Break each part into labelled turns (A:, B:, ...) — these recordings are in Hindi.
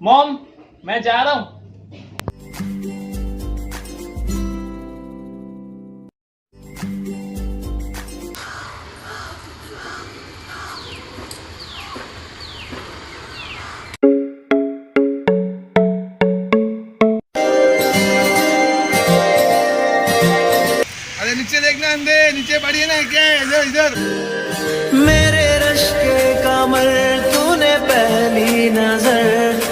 A: मॉम मैं जा रहा हूँ।
B: अरे नीचे देखना अंधे, नीचे पड़ी है ना क्या है? इधर इधर।
C: मेरे रश के कमर तूने पहली नजर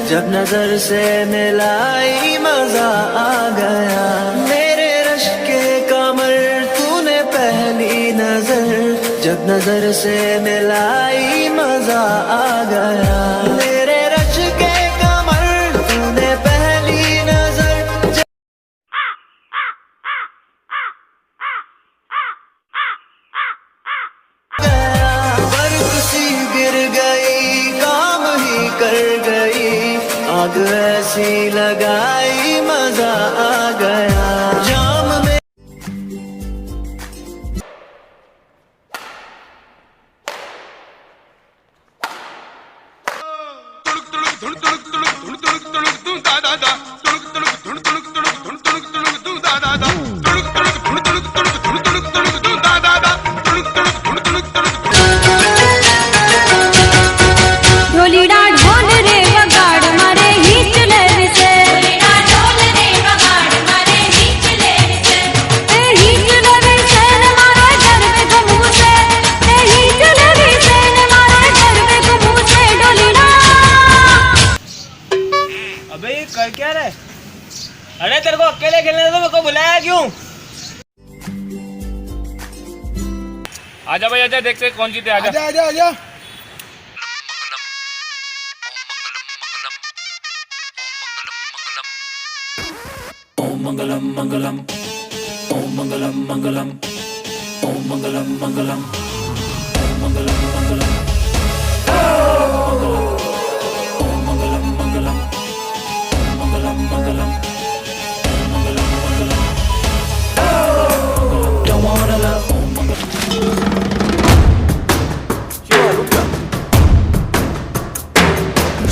C: जब नजर से मिलाई मजा आ गया। मेरे रश के कमर तूने पहली नजर जब नजर से मिलाई मजा आ गया। मेरे रश के कमर तूने पहली नजर कर गई आग ऐसी लगाई मजा आ गया। जाम में
A: कर क्या रहे? अरे तेरे को अकेले खेलने तो मेरे को बुलाया क्यों? आजा भाई आजा, देखते कौन जीते। आजा
B: आजा आजा आजा।
C: ओम मंगलम मंगलम ओम मंगलम मंगलम ओम मंगलम मंगलम ओम मंगलम मंगलम ओम मंगलम मंगलम मंगलम मंगलम मंगलम मंगलम don't wanna love ओम मंगलम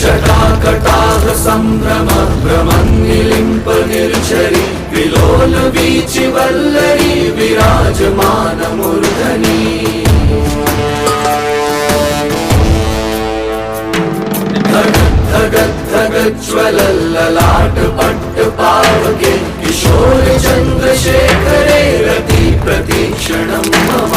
C: जटाकटाह संभ्रम भ्रमन्निलिम्प निर्झरी विलोल वीचि वल्लरी विराजमान मूर्धनि। धग धग धग ज्वलल्ललाट पट्ट पावके किशोर चन्द्रशेखरे रति प्रतीक्षणं मम।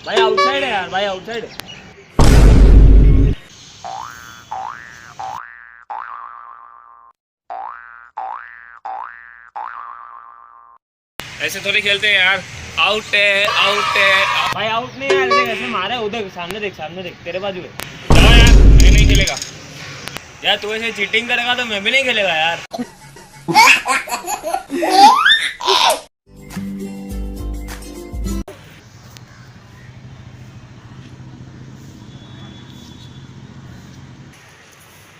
A: भाई आउटसाइड है यार, भाई आउटसाइड है। ऐसे थोड़ी खेलते हैं यार। आउट है आउट है भाई, आउट नहीं यार। देख ऐसे मारा है, उधर सामने देख तेरे बाजू है। चलो यार, मैं नहीं खेलेगा यार। तू ऐसे चीटिंग करेगा तो मैं भी नहीं खेलेगा यार।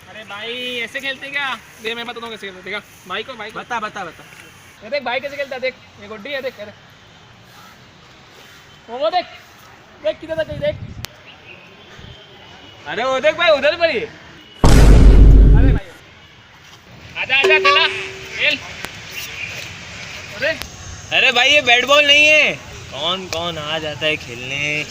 A: अरे भाई ऐसे खेलते क्या? देख मैं बताता हूँ कैसे खेलते। देखा भाई को, भाई को बता बता बता। ये देख भाई कैसे खेलता है। देख ये गुड्डी है, देख वो देख देख किधर तक देख। अरे वो देख भाई उधर पर ही। अरे भाई आजा आजा चला खेल। अरे भाई ये बैट बॉल नहीं है। कौन कौन आ जाता है खेलने।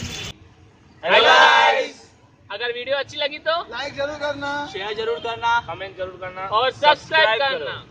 A: अगर वीडियो अच्छी लगी तो
B: लाइक जरूर करना,
A: शेयर जरूर करना, कमेंट जरूर करना और सब्सक्राइब करना।